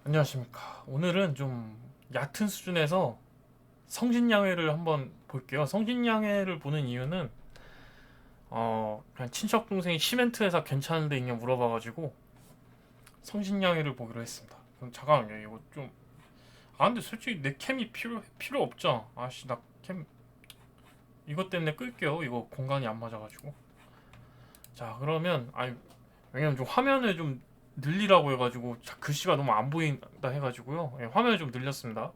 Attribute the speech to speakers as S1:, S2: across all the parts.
S1: 안녕하십니까. 오늘은 좀 얕은 수준에서 성신양회를 한번 볼게요. 성신양회를 보는 이유는 그냥 친척 동생이 시멘트 회사 괜찮은데 있냐 물어봐가지고 성신양회를 보기로 했습니다. 그럼 잠깐만요. 이거 좀 근데 솔직히 내 캠이 필요 없죠. 아씨 나 캠 이것 때문에 끌게요. 이거 공간이 안 맞아가지고. 자 그러면 왜냐면 좀 화면을 좀 늘리라고 해가지고 글씨가 너무 안 보인다 해가지고요. 예, 화면을 좀 늘렸습니다.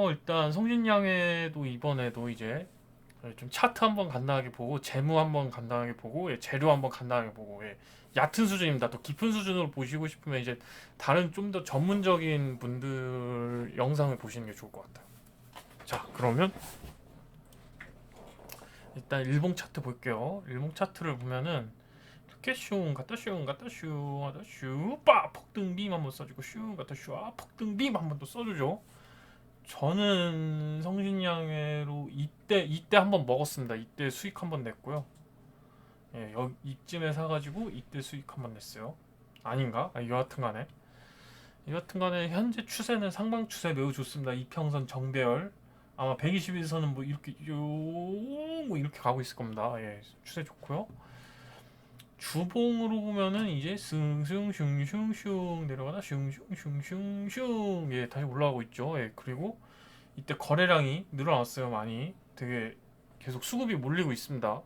S1: 일단 성신양회도 이번에도 이제 좀 차트 한번 간단하게 보고 재무 한번 간단하게 보고 예, 재료 한번 간단하게 보고 예, 얕은 수준입니다. 더 깊은 수준으로 보시고 싶으면 이제 다른 좀 더 전문적인 분들 영상을 보시는 게 좋을 것 같아요. 자 그러면 일단 일봉 차트 볼게요. 일봉 차트를 보면은 이렇게 슝 갔다 슝 갔다 슝 갔다 슈빠 폭등빔 한번 써주고 슝 갔다 슈아 폭등빔 한번 또 써주죠. 저는 성신양회로 이때 한번 먹었습니다. 이때 수익 한번 냈고요. 예, 이쯤에 사가지고 이때 수익 한번 냈어요. 아닌가? 여하튼간에 현재 추세는 상방 추세 매우 좋습니다. 이평선 정배열 아마 121선은 뭐 이렇게 뭐 이렇게 가고 있을 겁니다. 예, 추세 좋고요. 주봉으로 보면은 이제 슝슝슝슝슝 내려가다 슝슝슝슝슝 예 다시 올라가고 있죠. 예 그리고 이때 거래량이 늘어났어요. 많이 되게 계속 수급이 몰리고 있습니다.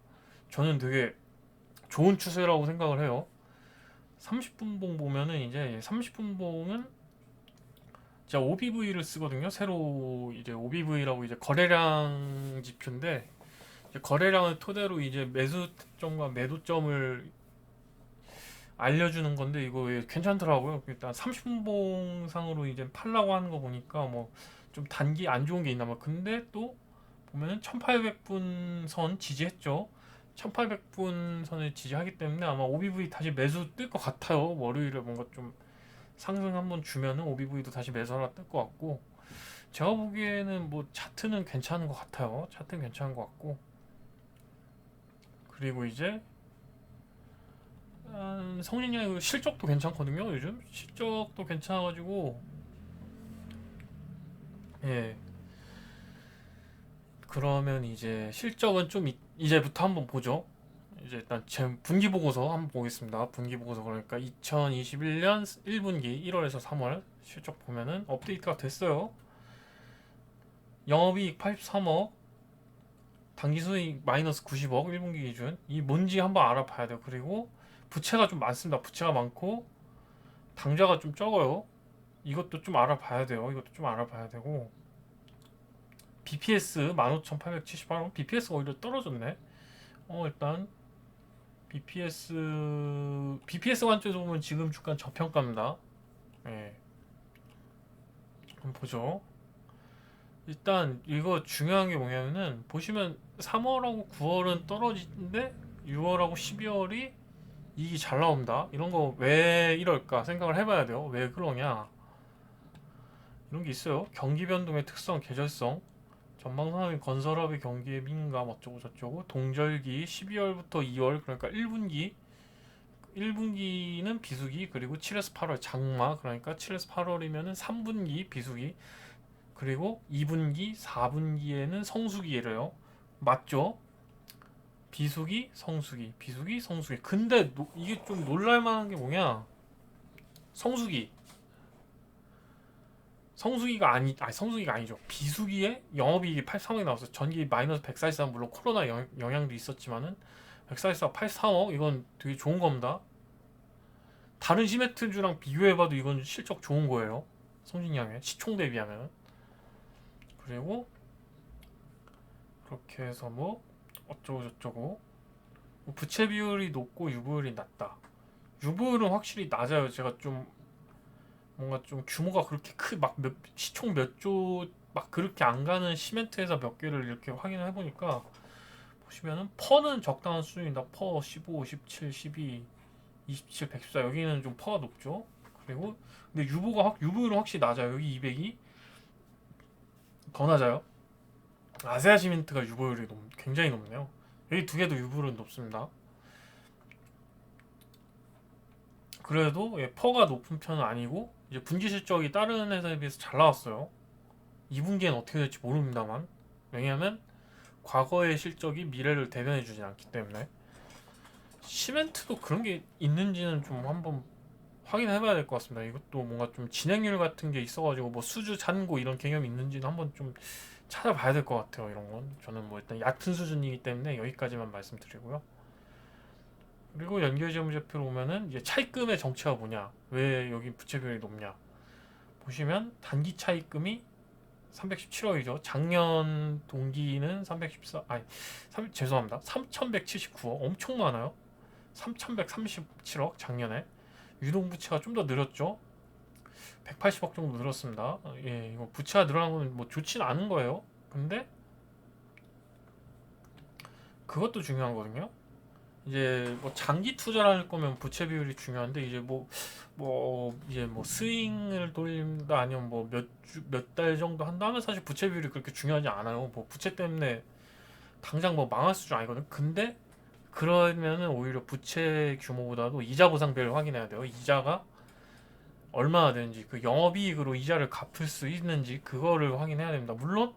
S1: 저는 되게 좋은 추세라고 생각을 해요. 30분 봉 보면은 이제 30분 봉은 제가 OBV를 쓰거든요. 새로 이제 OBV라고 이제 거래량 지표인데 이제 거래량을 토대로 이제 매수점과 매도점을 알려주는 건데 이거 괜찮더라고요. 일단 30분 봉상으로 이제 팔라고 하는 거 보니까 뭐 좀 단기 안 좋은 게 있나 봐. 근데 또 보면은 1800분 선 지지했죠. 1800분 선을 지지하기 때문에 아마 OBV 다시 매수 뜰 것 같아요. 월요일에 뭔가 좀 상승 한번 주면은 OBV도 다시 매수 하나 뜰 것 같고 제가 보기에는 뭐 차트는 괜찮은 것 같아요. 차트는 괜찮은 것 같고 그리고 이제 성진이 실적도 괜찮거든요. 요즘 실적도 괜찮아가지고 예 그러면 이제 실적은 좀 이제부터 한번 보죠. 이제 일단 제 분기 보고서 한번 보겠습니다. 분기 보고서 그러니까 2021년 1분기 1월에서 3월 실적 보면은 업데이트가 됐어요. 영업이익 83억, 당기수익 마이너스 90억 1분기 기준. 이 뭔지 한번 알아봐야 돼요. 그리고 부채가 좀 많습니다. 부채가 많고 당좌가 좀 적어요. 이것도 좀 알아봐야 돼요. 이것도 좀 알아봐야 되고 BPS 15,878원. BPS가 오히려 떨어졌네. 일단 BPS 관점에서 보면 지금 주가 저평가입니다. 예, 한번 보죠. 일단 이거 중요한 게 뭐냐면은 보시면 3월하고 9월은 떨어지는데 6월하고 12월이 이익이 잘 나온다. 이런 거 왜 이럴까 생각을 해봐야 돼요. 왜 그러냐? 이런 게 있어요. 경기 변동의 특성, 계절성, 전방 상황의 건설업의 경기에 민감 어쩌고 저쩌고 동절기 12월부터 2월 그러니까 1분기는 비수기 그리고 7에서 8월 장마 그러니까 7에서 8월이면은 3분기 비수기 그리고 2분기 4분기에는 성수기래요. 맞죠? 비수기 성수기 비수기 성수기 근데 이게 좀 놀랄만한 게 뭐냐 성수기 성수기가 아니죠. 비수기에 영업이익이 83억이 나왔어. 전기 마이너스 143 물론 코로나 영향도 있었지만은 144 83억 이건 되게 좋은 겁니다. 다른 시메트주랑 비교해봐도 이건 실적 좋은 거예요. 성진양의 시총 대비하면. 그리고 그렇게 해서 뭐 어쩌고 저쩌고 뭐 부채 비율이 높고 유보율이 낮다. 유보율은 확실히 낮아요. 제가 좀 뭔가 좀 규모가 그렇게 막 시총 몇 조 막 그렇게 안 가는 시멘트 회사 몇 개를 이렇게 확인을 해보니까 보시면은 퍼는 적당한 수준이다. 퍼 15, 17, 12, 27, 114 여기는 좀 퍼가 높죠. 그리고 근데 유보율은 확실히 낮아요. 여기 200이 더 낮아요. 아세아 시멘트가 유보율이 굉장히 높네요. 여기 두 개도 유보율은 높습니다. 그래도 퍼가 높은 편은 아니고 이제 분기 실적이 다른 회사에 비해서 잘 나왔어요. 2분기엔 어떻게 될지 모릅니다만, 왜냐하면 과거의 실적이 미래를 대변해 주진 않기 때문에. 시멘트도 그런 게 있는지는 좀 한번 확인해 봐야 될 것 같습니다. 이것도 뭔가 좀 진행률 같은 게 있어가지고 뭐 수주 잔고 이런 개념이 있는지는 한번 좀 찾아봐야 될 것 같아요. 이런 건 저는 뭐 일단 얕은 수준이기 때문에 여기까지만 말씀드리고요. 그리고 연결재무제표로 보면은 이제 차입금의 정체가 뭐냐, 왜 여기 부채 비율이 높냐 보시면, 단기 차입금이 317억이죠. 작년 동기는 314, 아니, 죄송합니다. 3,179억, 엄청 많아요. 3,137억 작년에. 유동부채가 좀 더 늘었죠. 180억 정도 늘었습니다. 예, 이거 부채가 늘어난 건 뭐 좋진 않은 거예요. 근데 그것도 중요한 거거든요. 이제 뭐 장기 투자를 할 거면 부채 비율이 중요한데, 이제 이제 뭐 스윙을 돌린다 아니면 뭐 몇 달 정도 한다 하면 사실 부채 비율이 그렇게 중요하지 않아요. 뭐 부채 때문에 당장 뭐 망할 수준 아니거든. 근데 그러면은 오히려 부채 규모보다도 이자 보상비를 확인해야 돼요. 이자가 얼마나 되는지, 그 영업이익으로 이자를 갚을 수 있는지 그거를 확인해야 됩니다. 물론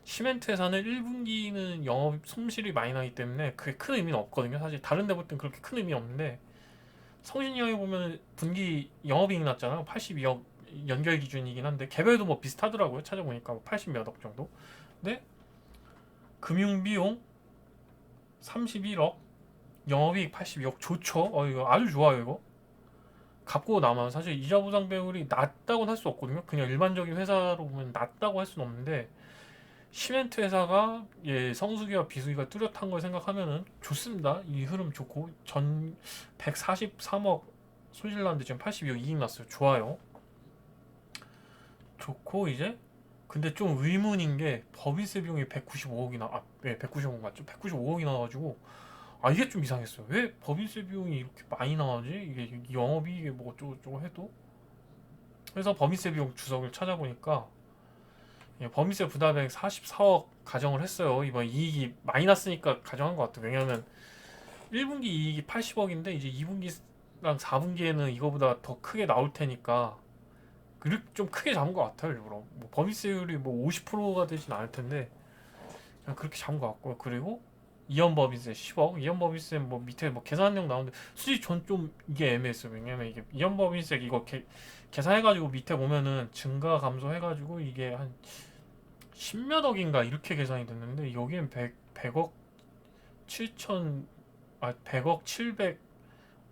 S1: 시멘트 회사는 1분기는 영업 손실이 많이 나기 때문에 그게 큰 의미는 없거든요. 사실 다른 데 볼 땐 그렇게 큰 의미 없는데, 성신여에 보면 분기 영업이익 났잖아요. 82억 연결 기준이긴 한데 개별도 뭐 비슷하더라고요. 찾아보니까 80 몇 억 정도. 근데 금융비용 31억, 영업이익 82억 좋죠. 이거 아주 좋아요. 이거 갚고 나면 사실 이자 보상 배율이 낮다고는 할 수 없거든요. 그냥 일반적인 회사로 보면 낮다고 할 수는 없는데, 시멘트 회사가 예, 성수기와 비수기가 뚜렷한 걸 생각하면은 좋습니다. 이 흐름 좋고, 전 143억 손실 났는데 지금 82억 이익 났어요. 좋아요. 좋고, 이제 근데 좀 의문인 게 법인세 비용이 195억이나, 네, 195억 맞죠? 195억이 나와가지고, 이게 좀 이상했어요. 왜 법인세 비용이 이렇게 많이 나오지? 이게 영업이익이 뭐 어쩌고저쩌고 해도. 그래서 법인세 비용 주석을 찾아보니까, 예, 법인세 부담액 44억 가정을 했어요. 이번 이익이 많이 났으니까 가정한 것 같아요. 왜냐하면 1분기 이익이 80억인데 이제 2분기랑 4분기에는 이거보다 더 크게 나올 테니까 좀 크게 잡은 것 같아요. 일부러 뭐 법인세율이 뭐 50%가 되진 않을 텐데 그냥 그렇게 잡은 것 같고요. 그리고 이연법인세 10억, 이연법인세 뭐 밑에 뭐 계산령 나오는데 솔직히 전 좀 이게 애매했어요. 왜냐면 이게 이연법인세 이거 계산해가지고 밑에 보면은 증가 감소해가지고 이게 한 10몇 억인가 이렇게 계산이 됐는데, 여기는 100억 7천, 100억 700,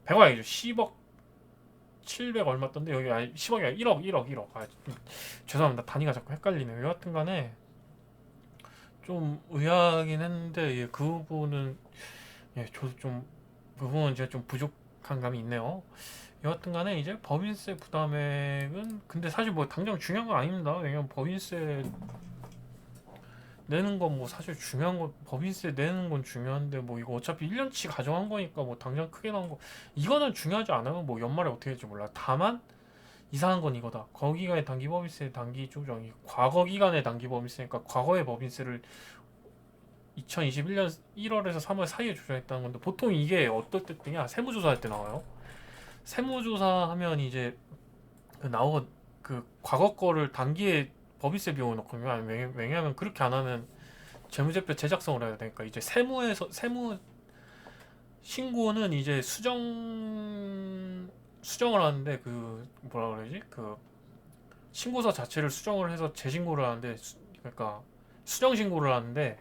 S1: 100억 아니죠. 10억 700 얼마 떴는데, 여기 10억이 아니라 1억. 죄송합니다. 단위가 자꾸 헷갈리네요. 여하튼 간에 좀 의아하긴 했는데, 예, 그 부분은, 예, 저도 좀, 그 부분은 제가 좀 부족한 감이 있네요. 여하튼 간에 이제 법인세 부담액은, 근데 사실 뭐 당장 중요한 건 아닙니다. 왜냐면 법인세 내는 건 뭐 사실 중요한 거, 법인세 내는 건 중요한데 뭐 이거 어차피 1년치 가져간 거니까 뭐 당장 크게 나온 거 이거는 중요하지 않아요. 뭐 연말에 어떻게 될지 몰라. 다만 이상한 건 이거다. 거기가의 단기 법인세 단기 조정이 과거 기간의 단기 법인세니까 과거의 법인세를 2021년 1월에서 3월 사이에 조정했다는 건데, 보통 이게 어떨 때 뜨냐? 세무조사할 때 나와요. 세무조사하면 이제 그 나오 그 과거 거를 단기에 법인세 비용을 넣거든요. 왜냐하면 그렇게 안 하면 재무제표 제작성을 해야 되니까. 이제 세무 신고는 이제 수정을 하는데, 그 뭐라 그러지? 그 신고서 자체를 수정을 해서 재신고를 하는데, 그러니까 수정 신고를 하는데,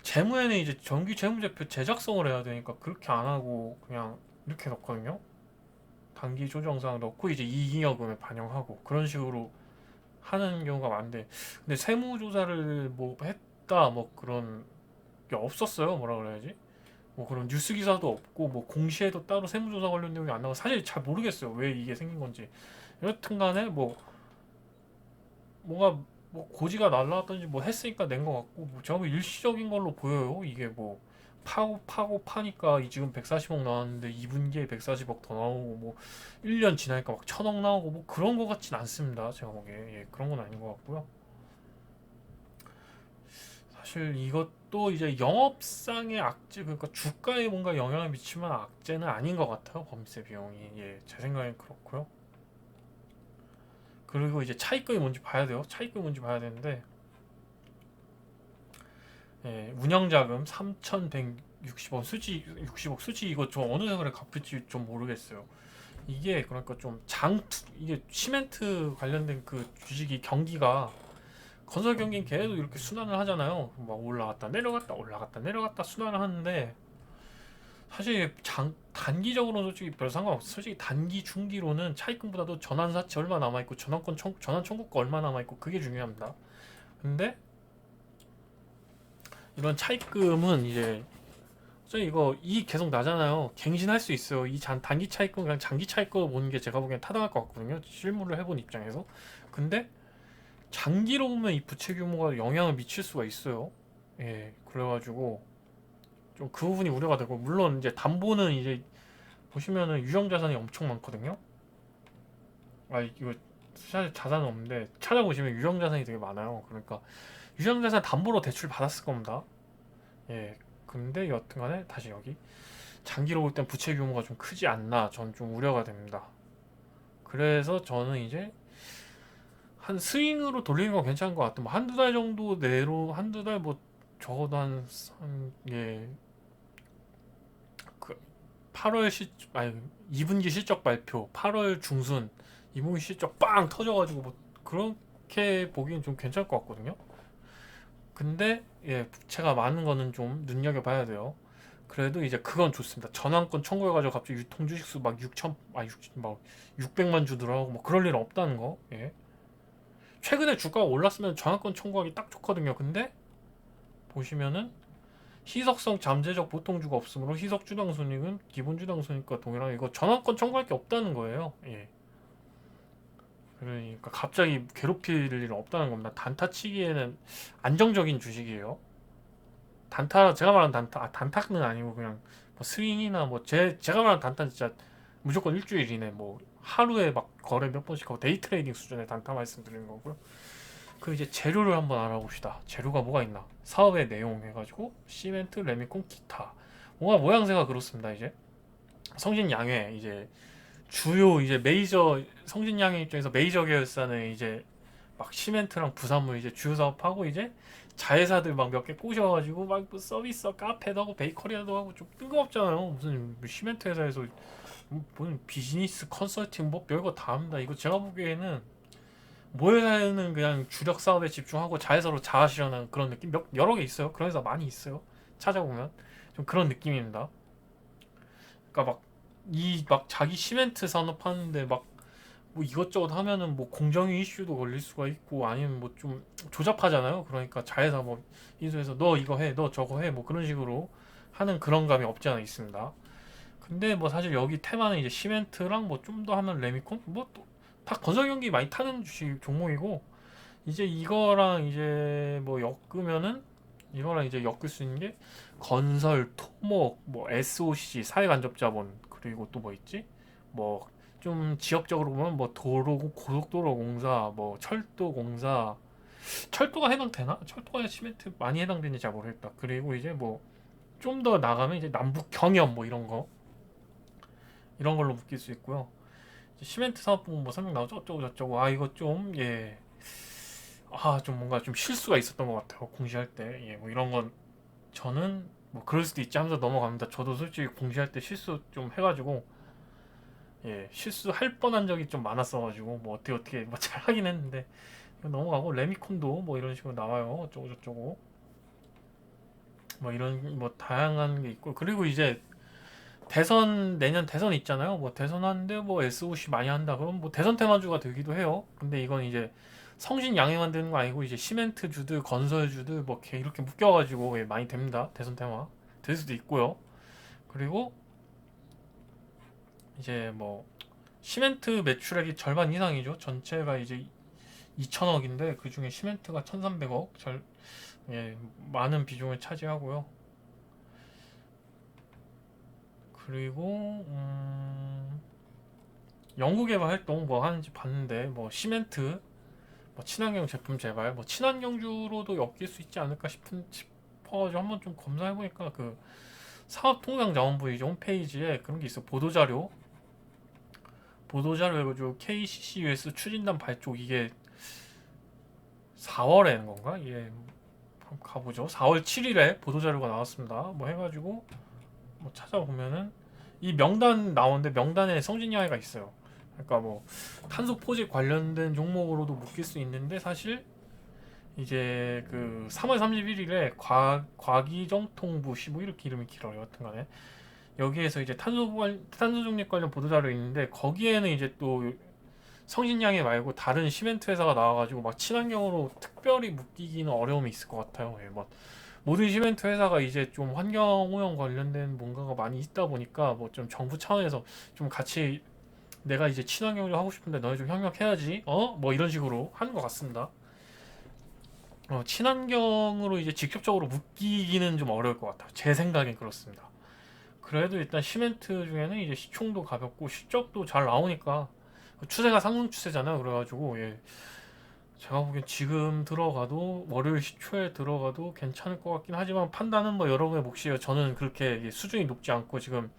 S1: 재무에는 이제 정기 재무제표 제작성을 해야 되니까 그렇게 안 하고 그냥 이렇게 넣거든요. 단기 조정상 넣고 이제 이익잉여금에 반영하고 그런 식으로 하는 경우가 많은데, 근데 세무조사를 뭐 했다 뭐 그런 게 없었어요. 뭐라 그래야지? 뭐 그런 뉴스 기사도 없고 뭐 공시에도 따로 세무조사 관련 내용이 안 나와. 사실 잘 모르겠어요. 왜 이게 생긴 건지. 여튼간에 뭐 뭔가 뭐 고지가 날라왔던지 뭐 했으니까 낸 것 같고, 뭐 제가 뭐 일시적인 걸로 보여요. 이게 뭐 파고 파니까 이 지금 140억 나왔는데 2분기에 140억 더 나오고 뭐 1년 지나니까 막 1000억 나오고 뭐 그런 것 같진 않습니다. 제가 보기에. 예, 그런 건 아닌 것 같고요. 사실 이것도 이제 영업상의 악재, 그러니까 주가에 뭔가 영향을 미치면 악재는 아닌 것 같아요. 법인세 비용이. 예, 제 생각엔 그렇고요. 그리고 이제 차입금이 뭔지 봐야 돼요. 차입금이 뭔지 봐야 되는데, 예, 운영자금 3,160원 수지 60억 수지 이거 저 어느 세월에 갚을지 좀 모르겠어요. 이게 그러니까 좀 이게 시멘트 관련된 그 주식이 경기가 건설 경기는 계속 이렇게 순환을 하잖아요. 막 올라갔다 내려갔다 올라갔다 내려갔다 순환을 하는데 사실 단기적으로는 솔직히 별 상관없어. 솔직히 단기 중기로는 차익금보다도 전환사채 얼마 남아있고 전환 청구가 얼마 남아있고 그게 중요합니다. 근데 이런 차입금은 이제 이거 이 계속 나잖아요. 갱신할 수 있어요. 이 단기 차입금 그냥 장기 차입금 보는 게 제가 보기엔 타당할 것 같거든요. 실무를 해본 입장에서. 근데 장기로 보면 이 부채 규모가 영향을 미칠 수가 있어요. 예, 그래가지고 좀 그 부분이 우려가 되고 물론 이제 담보는 이제 보시면은 유형 자산이 엄청 많거든요. 아 이거 사실 자산은 없는데 찾아보시면 유형 자산이 되게 많아요. 그러니까 유형 자산 담보로 대출 받았을 겁니다. 예, 근데 여튼간에 다시 여기 장기로 볼 땐 부채 규모가 좀 크지 않나 전 좀 우려가 됩니다. 그래서 저는 이제 한 스윙으로 돌리는 건 괜찮은 것 같아요. 뭐 한두 달 정도 내로 한두 달 뭐 적어도 예, 그 8월 아니 2분기 실적 발표 8월 중순 2분기 실적 빵 터져가지고 뭐 그렇게 보기엔 좀 괜찮을 것 같거든요. 근데 예, 부채가 많은 거는 좀 눈여겨봐야 돼요. 그래도 이제 그건 좋습니다. 전환권 청구해가지고 갑자기 유통 주식수 막 600만 주 늘어나고 뭐 그럴 일은 없다는 거. 예. 최근에 주가가 올랐으면 전환권 청구하기 딱 좋거든요. 근데 보시면은 희석성 잠재적 보통주가 없으므로 희석 주당 손익은 기본 주당 손익과 동일하게 이거 전환권 청구할 게 없다는 거예요. 예. 그러니까 갑자기 괴롭힐 일은 없다는 겁니다. 단타 치기에는 안정적인 주식이에요. 단타 제가 말하는 단타는 아니고 그냥 뭐 스윙이나 뭐 제가 말하는 단타는 진짜 무조건 일주일 이내 뭐 하루에 막 거래 몇 번씩 하고 데이 트레이딩 수준의 단타 말씀드리는 거고요. 그 이제 재료를 한번 알아봅시다. 재료가 뭐가 있나? 사업의 내용 해가지고 시멘트, 레미콘, 기타. 뭔가 모양새가 그렇습니다. 이제 성신양회 이제 주요 이제 메이저 성신양회 입장에서 메이저 계열사는 이제 막 시멘트랑 부산물 이제 주요 사업하고 이제 자회사들 막 몇 개 꼬셔가지고 막뭐 서비스 카페도 하고 베이커리도 하고 좀 뜬금없잖아요. 무슨 시멘트 회사에서 무슨 비즈니스 컨설팅 뭐 별거 다 합니다. 이거 제가 보기에는 모회사에는 그냥 주력 사업에 집중하고 자회사로 자아실현하는 그런 느낌 여러 개 있어요. 그런 회사 많이 있어요. 찾아보면 좀 그런 느낌입니다. 그러니까 막 자기 시멘트 산업 하는데 막 뭐 이것저것 하면은 뭐 공정위 이슈도 걸릴 수가 있고 아니면 뭐 좀 조잡하잖아요. 그러니까 자회사 뭐 인수해서 너 이거 해, 너 저거 해, 뭐 그런 식으로 하는 그런 감이 없지 않아 있습니다. 근데 뭐 사실 여기 테마는 이제 시멘트랑 뭐 좀 더 하면 레미콘 뭐 또 다 건설 경기 많이 타는 주식 종목이고 이제 이거랑 이제 뭐 엮으면은 이거랑 이제 엮을 수 있는 게 건설, 토목, 뭐 SOC, 사회간접자본 그리고 또 뭐 있지? 뭐 좀 지역적으로 보면 뭐 고속도로 공사, 뭐 철도 공사, 철도가 해당되나? 철도가 시멘트 많이 해당되는지 잘 모르겠다. 그리고 이제 뭐 좀 더 나가면 이제 남북 경협 뭐 이런 걸로 묶일 수 있고요. 시멘트 사업 부분 뭐 설명 나오죠? 어쩌고 저쩌고. 아 이거 좀 예. 아 좀 뭔가 좀 실수가 있었던 것 같아요. 공시할 때. 예, 뭐 이런 건 저는 뭐 그럴 수도 있지 하면서 넘어갑니다. 저도 솔직히 공시할 때 실수 좀 해가지고 예, 실수할 뻔한 적이 좀 많았어가지고 뭐 어떻게 뭐 잘하긴 했는데 넘어가고 레미콘도 뭐 이런 식으로 나와요. 어쩌고 저쩌고 뭐 이런 뭐 다양한 게 있고 그리고 이제 내년 대선 있잖아요. 뭐 대선 하는데 뭐 SOC 많이 한다. 그럼 뭐 대선 테마주가 되기도 해요. 근데 이건 이제 성신 양해만 되는 거 아니고 이제 시멘트 주들, 건설 주들 뭐 이렇게 묶여가지고 예, 많이 됩니다. 대선 테마 될 수도 있고요. 그리고 이제 뭐 시멘트 매출액이 절반 이상이죠. 전체가 이제 2천억인데 그 중에 시멘트가 1,300억 예, 많은 비중을 차지하고요. 그리고 연구개발 활동 뭐 하는지 봤는데 뭐 시멘트, 뭐 친환경 제품 개발, 뭐 친환경주로도 엮일 수 있지 않을까 싶어가지고 한번 좀 검사해보니까 그 사업통상자원부 이제 홈페이지에 그런 게 있어. 보도자료 해가지고 KCC-US 추진단 발족 이게 4월에 는 건가? 예, 한번 가보죠. 4월 7일에 보도자료가 나왔습니다. 뭐 해가지고 뭐 찾아보면은 이 명단 나오는데 명단에 성진양해가 있어요. 그러니까 뭐 탄소 포집 관련된 종목으로도 묶일 수 있는데 사실 이제 그 3월 31일에 과기정통부시 뭐 이렇게 이름이 길어요. 여튼간에 여기에서 이제 탄소 중립 관련 보도자료 있는데 거기에는 이제 또 성진양해 말고 다른 시멘트 회사가 나와가지고 막 친환경으로 특별히 묶이기는 어려움이 있을 것 같아요. 예, 뭐 모든 시멘트 회사가 이제 좀 환경 오염 관련된 뭔가가 많이 있다 보니까 뭐 좀 정부 차원에서 좀 같이 내가 이제 친환경을 하고 싶은데 너네 좀 협력해야지 뭐 이런 식으로 하는 것 같습니다. 친환경으로 이제 직접적으로 묶이기는 좀 어려울 것 같아요. 제 생각엔 그렇습니다. 그래도 일단 시멘트 중에는 이제 시총도 가볍고 실적도 잘 나오니까 추세가 상승 추세잖아요. 그래가지고 예, 제가 보기엔 지금 들어가도 월요일 시초에 들어가도 괜찮을 것 같긴 하지만 판단은 뭐 여러분의 몫이에요. 저는 그렇게 수준이 높지 않고 지금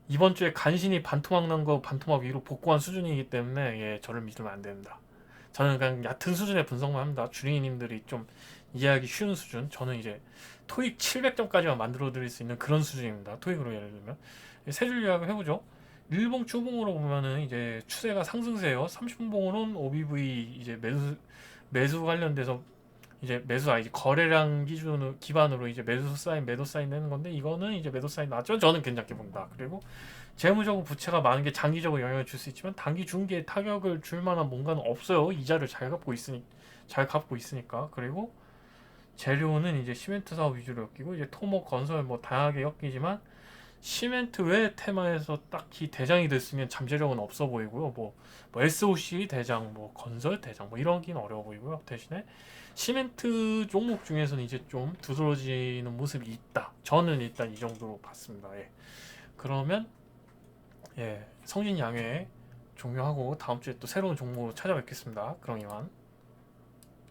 S1: 이번 주에 간신히 반토막 난 거 반토막 위로 복구한 수준이기 때문에 예, 저를 믿으면 안 됩니다. 저는 그냥 얕은 수준의 분석만 합니다. 주린이님들이 좀 이해하기 쉬운 수준. 저는 이제 토익 700점까지만 만들어 드릴 수 있는 그런 수준입니다. 토익으로 예를 들면 세 줄 요약을 해보죠. 일봉 추봉으로 보면은 이제 추세가 상승세예요. 30분봉으로는 OBV 이제 매수 관련돼서 이제 이제 거래량 기반으로 이제 매수 사인 매도 사인 내는 건데 이거는 이제 매도 사인 나죠. 저는 괜찮게 본다. 그리고 재무적으로 부채가 많은 게 장기적으로 영향을 줄 수 있지만 단기 중기에 타격을 줄 만한 뭔가는 없어요. 이자를 잘 갚고 있으니까. 그리고 재료는 이제 시멘트 사업 위주로 엮이고 이제 토목 건설 뭐 다양하게 엮이지만 시멘트 외 테마에서 딱히 대장이 됐으면 잠재력은 없어 보이고요. 뭐 SOC 대장, 뭐 건설 대장, 뭐 이러기는 어려워 보이고요. 대신에 시멘트 종목 중에서는 이제 좀 두드러지는 모습이 있다. 저는 일단 이 정도로 봤습니다. 예. 그러면 예, 성진 양회 종료하고 다음 주에 또 새로운 종목으로 찾아뵙겠습니다. 그럼 이만.